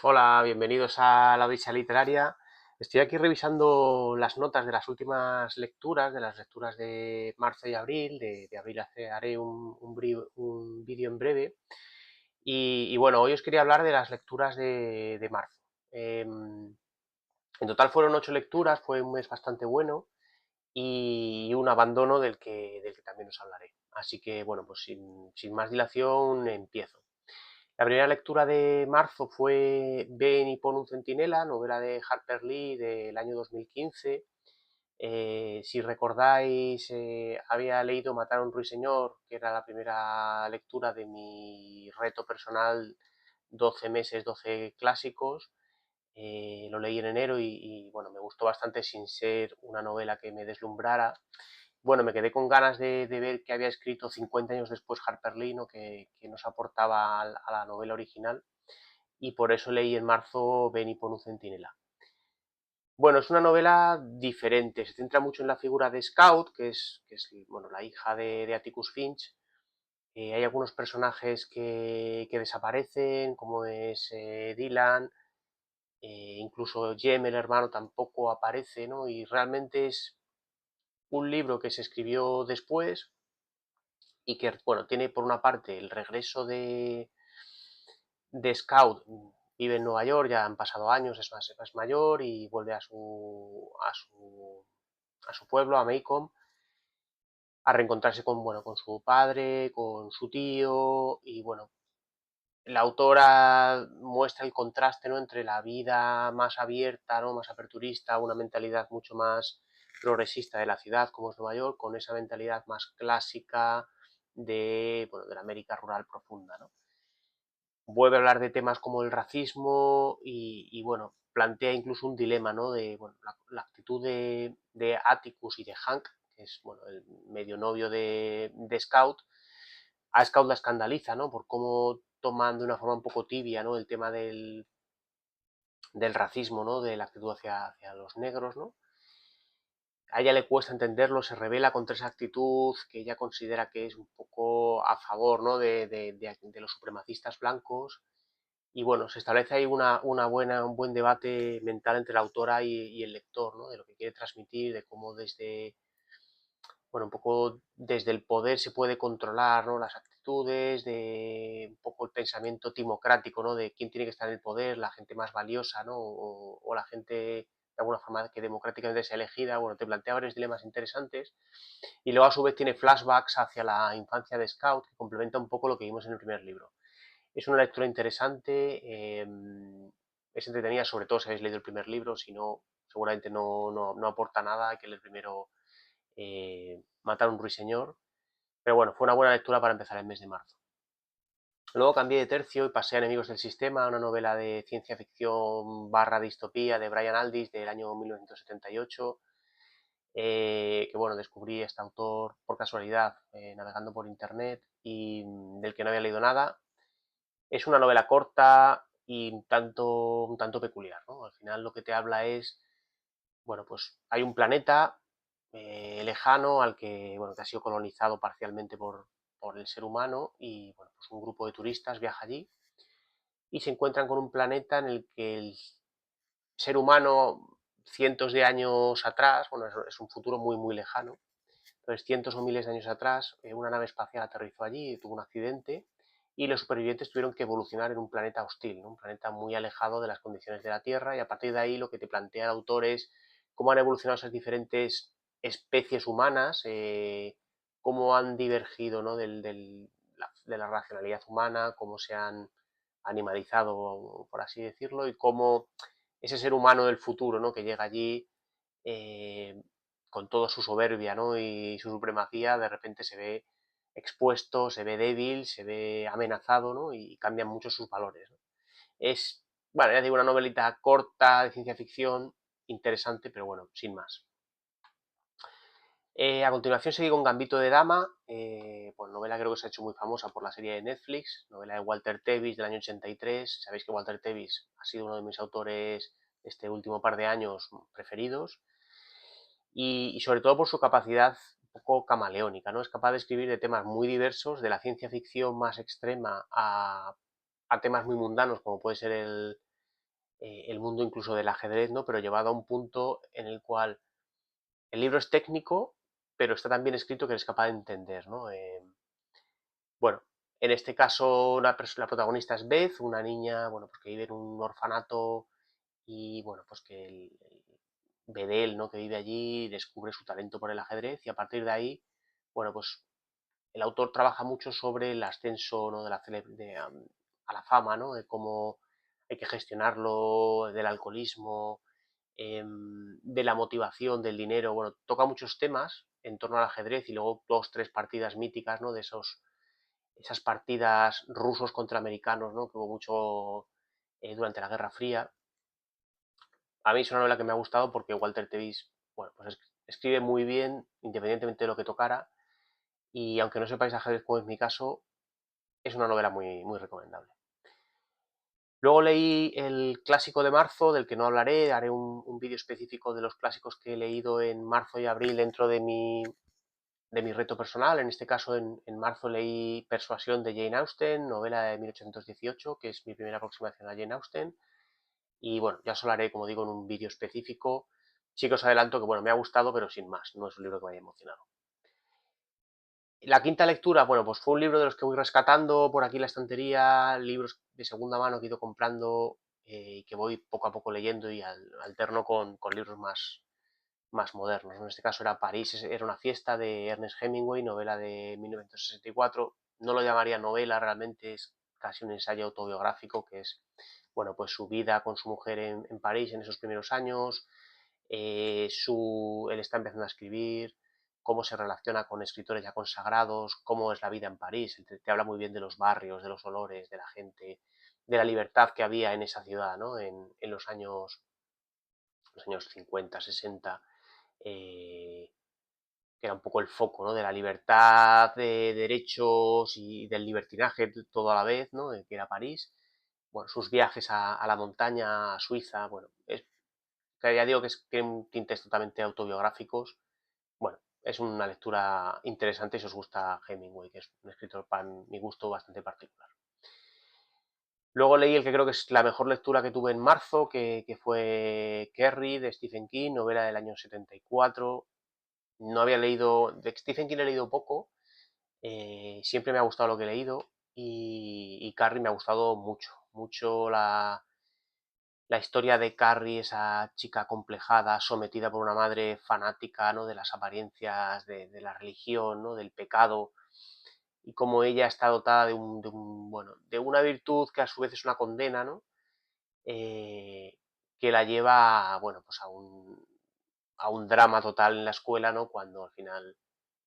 Hola, bienvenidos a la Odisea Literaria. Estoy aquí revisando las notas de las últimas lecturas, de las lecturas de marzo y abril. De abril haré un vídeo en breve. Y bueno, hoy os quería hablar de las lecturas de marzo. En total fueron 8 lecturas, fue un mes bastante bueno y un abandono del que también os hablaré. Así que bueno, pues sin más dilación empiezo. La primera lectura de marzo fue Ven y pon un centinela, novela de Harper Lee del año 2015. Si recordáis, había leído Matar a un ruiseñor, que era la primera lectura de mi reto personal 12 meses, 12 clásicos. Lo leí en enero bueno, me gustó bastante sin ser una novela que me deslumbrara. Bueno, me quedé con ganas de ver qué había escrito 50 años después Harper Lee, ¿no? Que nos aportaba a la novela original, y por eso leí en marzo Ven y pon un centinela. Bueno, es una novela diferente, se centra mucho en la figura de Scout, que es bueno, la hija de Atticus Finch. Hay algunos personajes que desaparecen, como es Dylan, incluso Jem, el hermano, tampoco aparece, ¿no? Y realmente es un libro que se escribió después y que, bueno, tiene por una parte el regreso de Scout. Vive en Nueva York, ya han pasado años, es mayor y vuelve a su pueblo, a Maycomb, a reencontrarse con su padre, con su tío. Y bueno, la autora muestra el contraste, ¿no? Entre la vida más abierta, ¿no? Más aperturista, una mentalidad mucho más progresista de la ciudad como es Nueva York, con esa mentalidad más clásica de la América rural profunda, ¿no? Vuelve a hablar de temas como el racismo bueno, plantea incluso un dilema, ¿no? De bueno, la actitud de Atticus y de Hank, que es bueno, el medio novio de Scout. A Scout la escandaliza, ¿no? Por cómo toman de una forma un poco tibia, ¿no? El tema del racismo, ¿no? De la actitud hacia los negros, ¿no? A ella le cuesta entenderlo, se revela contra esa actitud que ella considera que es un poco a favor, ¿no? De los supremacistas blancos. Y bueno, se establece ahí un buen debate mental entre la autora y el lector, ¿no? De lo que quiere transmitir, de cómo bueno, un poco desde el poder se puede controlar, ¿no? Las actitudes, de un poco el pensamiento timocrático, ¿no? De quién tiene que estar en el poder, la gente más valiosa, ¿no? O la gente de alguna forma que democráticamente sea elegida. Bueno, te plantea varios dilemas interesantes. Y luego a su vez tiene flashbacks hacia la infancia de Scout, que complementa un poco lo que vimos en el primer libro. Es una lectura interesante, es entretenida, sobre todo si habéis leído el primer libro. Si no, seguramente no aporta nada. Hay que leer primero Matar a un ruiseñor. Pero bueno, fue una buena lectura para empezar el mes de marzo. Luego cambié de tercio y pasé a Enemigos del Sistema, una novela de ciencia ficción barra distopía de Brian Aldiss del año 1978. Que bueno, descubrí este autor por casualidad, navegando por internet, y del que no había leído nada. Es una novela corta y un tanto peculiar, ¿no? Al final lo que te habla es, bueno, pues hay un planeta lejano bueno, que ha sido colonizado parcialmente por el ser humano. Y bueno, pues un grupo de turistas viaja allí y se encuentran con un planeta en el que el ser humano, cientos de años atrás, bueno, es un futuro muy, muy lejano. Entonces, cientos o miles de años atrás, una nave espacial aterrizó allí y tuvo un accidente, y los supervivientes tuvieron que evolucionar en un planeta hostil, ¿no? Un planeta muy alejado de las condiciones de la Tierra. Y a partir de ahí lo que te plantea el autor es cómo han evolucionado esas diferentes especies humanas, cómo han divergido, ¿no? De la racionalidad humana, cómo se han animalizado, por así decirlo, y cómo ese ser humano del futuro, ¿no? Que llega allí, eh, con toda su soberbia, ¿no? Y su supremacía, de repente se ve expuesto, se ve débil, se ve amenazado, ¿no? Y cambian mucho sus valores, ¿no? Es, bueno, ya digo, una novelita corta de ciencia ficción, interesante, pero bueno, sin más. A continuación seguí con Gambito de Dama, pues novela creo que se ha hecho muy famosa por la serie de Netflix, novela de Walter Tevis del año 83. Sabéis que Walter Tevis ha sido uno de mis autores este último par de años preferidos, y sobre todo por su capacidad un poco camaleónica, ¿no? Es capaz de escribir de temas muy diversos, de la ciencia ficción más extrema a temas muy mundanos, como puede ser el mundo incluso del ajedrez, ¿no? Pero llevado a un punto en el cual el libro es técnico, pero está tan bien escrito que eres capaz de entender, ¿no? Bueno, en este caso la protagonista es Beth, una niña, bueno, pues que vive en un orfanato y, bueno, pues que el Bedel, ¿no? Que vive allí, descubre su talento por el ajedrez y a partir de ahí, bueno, pues el autor trabaja mucho sobre el ascenso, ¿no? A la fama, ¿no? De cómo hay que gestionarlo, del alcoholismo, de la motivación, del dinero. Bueno, toca muchos temas en torno al ajedrez y luego dos, tres partidas míticas, ¿no? Esas partidas rusos contra americanos, ¿no? Que hubo mucho durante la Guerra Fría. A mí es una novela que me ha gustado porque Walter Tevis, bueno, pues escribe muy bien, independientemente de lo que tocara, y aunque no sepáis ajedrez como es mi caso, es una novela muy, muy recomendable. Luego leí el clásico de marzo, del que no hablaré, haré un vídeo específico de los clásicos que he leído en marzo y abril dentro de mi reto personal. En este caso, en marzo leí Persuasión de Jane Austen, novela de 1818, que es mi primera aproximación a Jane Austen. Y bueno, ya os hablaré, como digo, en un vídeo específico. Sí que os adelanto que, bueno, me ha gustado, pero sin más, no es un libro que me haya emocionado. La quinta lectura, bueno, pues fue un libro de los que voy rescatando por aquí en la estantería, libros de segunda mano que he ido comprando y que voy poco a poco leyendo y alterno con libros más modernos. En este caso era París, era una fiesta de Ernest Hemingway, novela de 1964. No lo llamaría novela, realmente es casi un ensayo autobiográfico que es, bueno, pues su vida con su mujer en París en esos primeros años, él está empezando a escribir, cómo se relaciona con escritores ya consagrados, cómo es la vida en París. Te habla muy bien de los barrios, de los olores, de la gente, de la libertad que había en esa ciudad, ¿no? En los años 50, 60, que era un poco el foco, ¿no? De la libertad de derechos y del libertinaje todo a la vez, ¿no? Que era París. Bueno, sus viajes a la montaña, a Suiza, bueno, que ya digo que tiene tintes totalmente autobiográficos. Bueno, es una lectura interesante si os gusta Hemingway, que es un escritor para mi gusto bastante particular. Luego leí el que creo que es la mejor lectura que tuve en marzo, que fue Kerry, de Stephen King, novela del año 74. No había leído, de Stephen King he leído poco, siempre me ha gustado lo que he leído y Carrie me ha gustado mucho, mucho la historia de Carrie, esa chica complejada, sometida por una madre fanática, ¿no? De las apariencias, de la religión, ¿no? Del pecado, y cómo ella está dotada bueno, de una virtud que a su vez es una condena, ¿no? Que la lleva, bueno, pues a un drama total en la escuela, ¿no? Cuando al final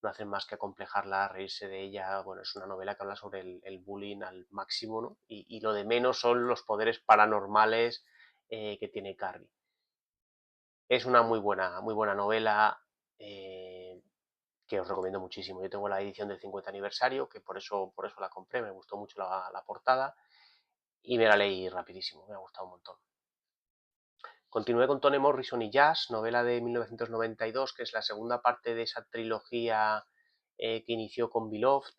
no hacen más que acomplejarla, reírse de ella. Bueno, es una novela que habla sobre el bullying al máximo, ¿no? Y lo de menos son los poderes paranormales que tiene Carrie. Es una muy buena novela eh, que os recomiendo muchísimo. Yo tengo la edición del 50 aniversario, que por eso la compré, me gustó mucho la portada y me la leí rapidísimo, me ha gustado un montón. Continué con Toni Morrison y Jazz, novela de 1992, que es la segunda parte de esa trilogía que inició con Beloved,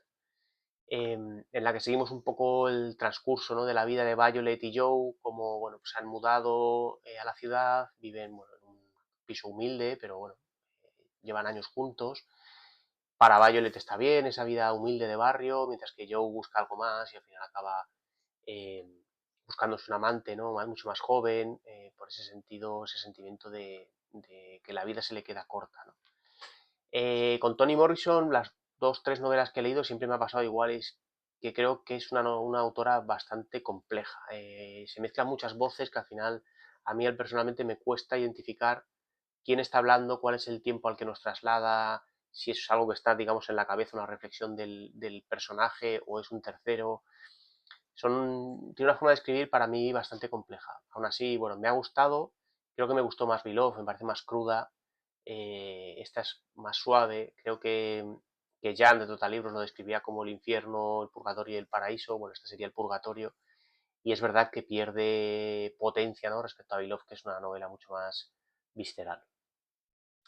en la que seguimos un poco el transcurso, ¿no? De la vida de Violet y Joe, como bueno, pues han mudado a la ciudad, viven bueno, en un piso humilde, pero bueno, llevan años juntos. Para Violet está bien esa vida humilde de barrio, mientras que Joe busca algo más y al final acaba eh, buscándose un amante, ¿no? Mucho más joven, por ese sentido, ese sentimiento de que la vida se le queda corta, ¿no? Con Toni Morrison, las dos, tres novelas que he leído siempre me ha pasado igual, es que creo que es una autora bastante compleja. Se mezclan muchas voces que al final a mí personalmente me cuesta identificar quién está hablando, cuál es el tiempo al que nos traslada, si eso es algo que está, digamos, en la cabeza, una reflexión del personaje o es un tercero. Tiene una forma de escribir para mí bastante compleja. Aún así, bueno, me ha gustado, creo que me gustó más Beloved, me parece más cruda, esta es más suave, creo que Jan de Total Libros lo describía como el infierno, el purgatorio y el paraíso, bueno, este sería el purgatorio, y es verdad que pierde potencia, ¿no? Respecto a Beloved, que es una novela mucho más visceral.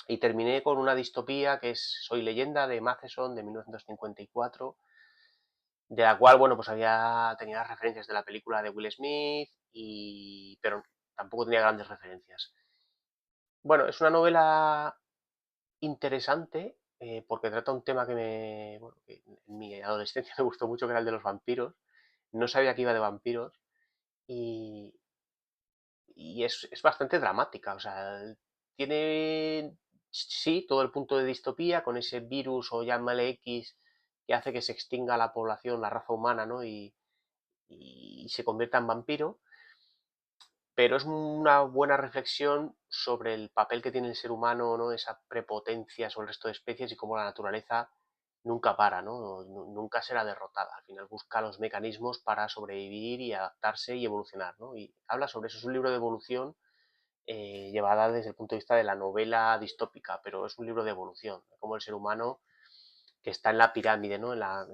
Y terminé con una distopía que es Soy leyenda de Matheson de 1954, de la cual, bueno, pues tenía las referencias de la película de Will Smith, pero tampoco tenía grandes referencias. Bueno, es una novela interesante porque trata un tema bueno, que en mi adolescencia me gustó mucho, que era el de los vampiros. No sabía que iba de vampiros y, y es bastante dramática. O sea, tiene, sí, todo el punto de distopía con ese virus o llámale X que hace que se extinga la población, la raza humana, ¿no? Y se convierta en vampiro, pero es una buena reflexión sobre el papel que tiene el ser humano, ¿no? Esa prepotencia sobre el resto de especies y cómo la naturaleza nunca para, ¿no? Nunca será derrotada. Al final busca los mecanismos para sobrevivir y adaptarse y evolucionar, ¿no? Y habla sobre eso. Es un libro de evolución llevada desde el punto de vista de la novela distópica, pero es un libro de evolución, como el ser humano que está en la pirámide, ¿no? En la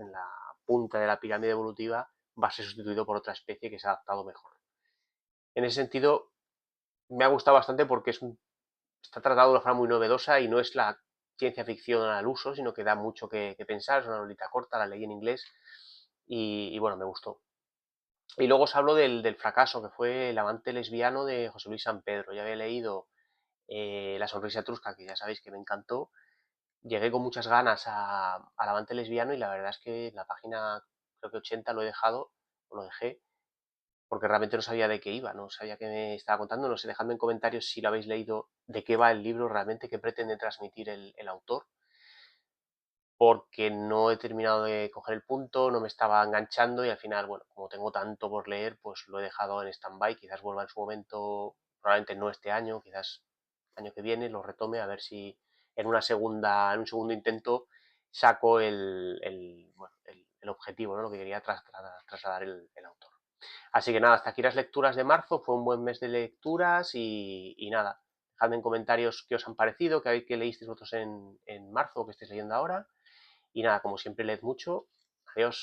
punta de la pirámide evolutiva va a ser sustituido por otra especie que se ha adaptado mejor. En ese sentido, me ha gustado bastante porque está tratado de una forma muy novedosa y no es la ciencia ficción al uso, sino que da mucho que pensar. Es una novelita corta, la leí en inglés y bueno, me gustó. Y luego os hablo del fracaso, que fue El amante lesbiano de José Luis San Pedro. Ya había leído La sonrisa etrusca, que ya sabéis que me encantó. Llegué con muchas ganas al amante lesbiano y la verdad es que en la página, creo que 80 lo he dejado, o lo dejé, porque realmente no sabía de qué iba, no sabía qué me estaba contando. No sé, dejadme en comentarios si lo habéis leído, de qué va el libro realmente, qué pretende transmitir el autor, porque no he terminado de coger el punto, no me estaba enganchando y al final, bueno, como tengo tanto por leer, pues lo he dejado en stand-by, quizás vuelva en su momento, probablemente no este año, quizás el año que viene lo retome, a ver si en un segundo intento saco bueno, el objetivo, ¿no? Lo que quería trasladar el autor. Así que nada, hasta aquí las lecturas de marzo, fue un buen mes de lecturas y nada, dejadme en comentarios qué os han parecido, qué leísteis vosotros en marzo o qué estáis leyendo ahora. Y nada, como siempre, leed mucho. Adiós.